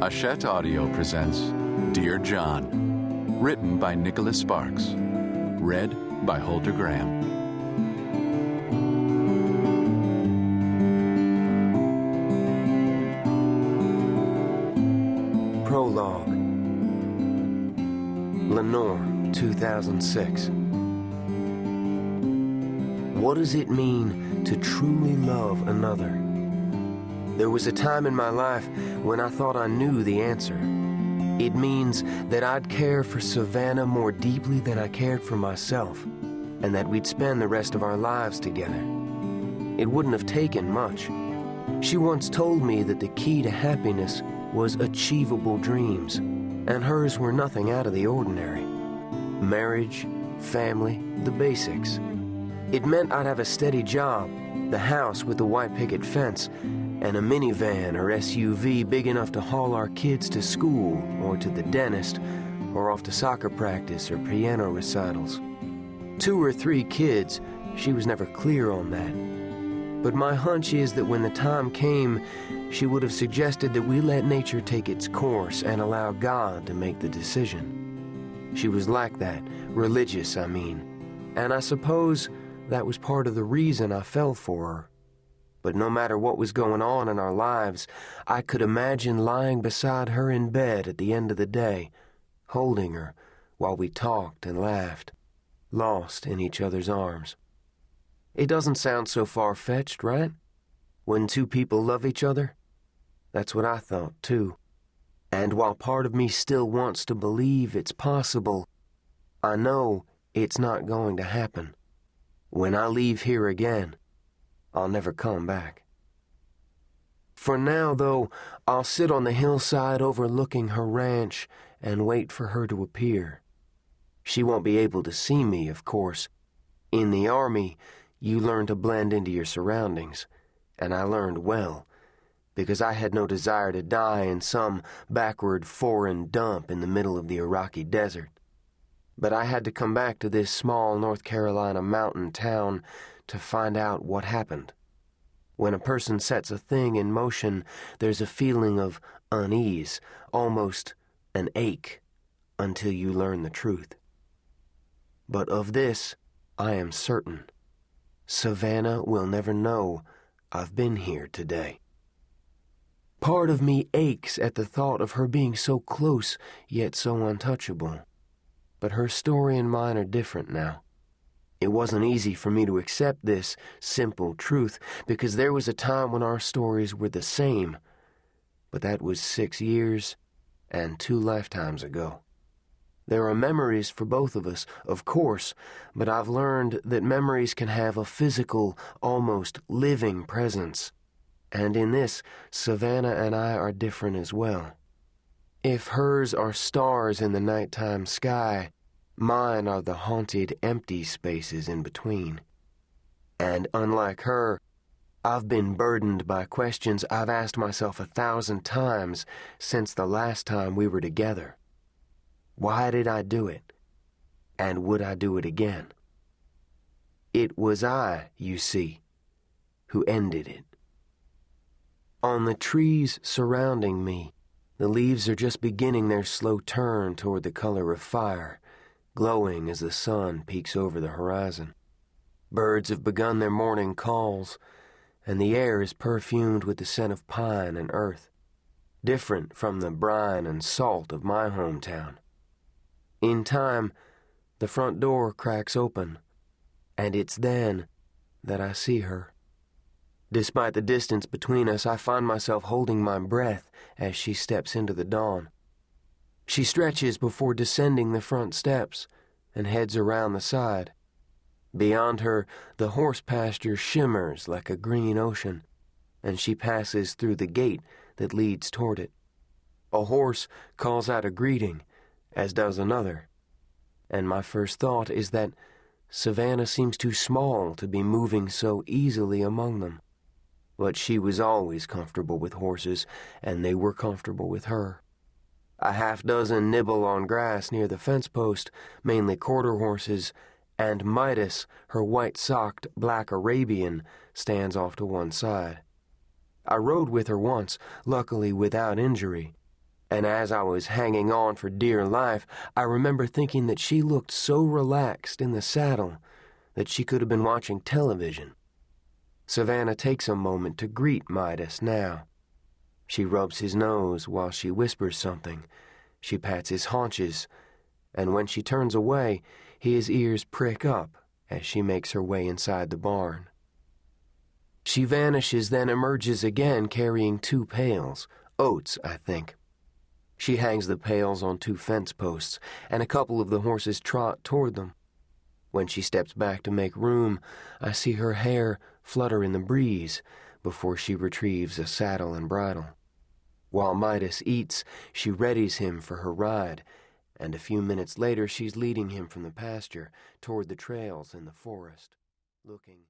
Hachette Audio presents Dear John, written by Nicholas Sparks, read by Holder Graham. Prologue. Lenore, 2006. What does it mean to truly love another? There was a time in my life when I thought I knew the answer. It means that I'd care for Savannah more deeply than I cared for myself, and that we'd spend the rest of our lives together. It wouldn't have taken much. She once told me that the key to happiness was achievable dreams, and hers were nothing out of the ordinary. Marriage, family, the basics. It meant I'd have a steady job, the house with the white picket fence, and a minivan or SUV big enough to haul our kids to school or to the dentist or off to soccer practice or piano recitals. 2 or 3 kids, she was never clear on that. But my hunch is that when the time came, she would have suggested that we let nature take its course and allow God to make the decision. She was like that, religious, I mean, and I suppose that was part of the reason I fell for her. But no matter what was going on in our lives, I could imagine lying beside her in bed at the end of the day, holding her while we talked and laughed, lost in each other's arms. It doesn't sound so far-fetched, right? When 2 people love each other? That's what I thought, too. And while part of me still wants to believe it's possible, I know it's not going to happen. When I leave here again, I'll never come back. For now, though, I'll sit on the hillside overlooking her ranch and wait for her to appear. She won't be able to see me, of course. In the Army, you learn to blend into your surroundings, and I learned well, because I had no desire to die in some backward foreign dump in the middle of the Iraqi desert. But I had to come back to this small North Carolina mountain town to find out what happened. When a person sets a thing in motion, there's a feeling of unease, almost an ache, until you learn the truth. But of this, I am certain. Savannah will never know I've been here today. Part of me aches at the thought of her being so close, yet so untouchable. But her story and mine are different now. It wasn't easy for me to accept this simple truth, because there was a time when our stories were the same. But that was 6 years and 2 lifetimes ago. There are memories for both of us, of course, but I've learned that memories can have a physical, almost living presence. And in this, Savannah and I are different as well. If hers are stars in the nighttime sky, mine are the haunted, empty spaces in between. And unlike her, I've been burdened by questions I've asked myself 1,000 times since the last time we were together. Why did I do it? And would I do it again? It was I, you see, who ended it. On the trees surrounding me, the leaves are just beginning their slow turn toward the color of fire, glowing as the sun peeks over the horizon. Birds have begun their morning calls, and the air is perfumed with the scent of pine and earth, different from the brine and salt of my hometown. In time, the front door cracks open, and it's then that I see her. Despite the distance between us, I find myself holding my breath as she steps into the dawn. She stretches before descending the front steps and heads around the side. Beyond her, the horse pasture shimmers like a green ocean, and she passes through the gate that leads toward it. A horse calls out a greeting, as does another, and my first thought is that Savannah seems too small to be moving so easily among them. But she was always comfortable with horses, and they were comfortable with her. A half-dozen nibble on grass near the fence post, mainly quarter horses, and Midas, her white-socked black Arabian, stands off to one side. I rode with her once, luckily without injury, And as I was hanging on for dear life, I remember thinking that she looked so relaxed in the saddle that she could have been watching television. Savannah takes a moment to greet Midas now. She rubs his nose while she whispers something. She pats his haunches, and when she turns away, his ears prick up as she makes her way inside the barn. She vanishes, then emerges again carrying 2 pails, oats, I think. She hangs the pails on 2 fence posts, and a couple of the horses trot toward them. When she steps back to make room, I see her hair flutter in the breeze before she retrieves a saddle and bridle. While Midas eats, she readies him for her ride, and a few minutes later she's leading him from the pasture toward the trails in the forest, looking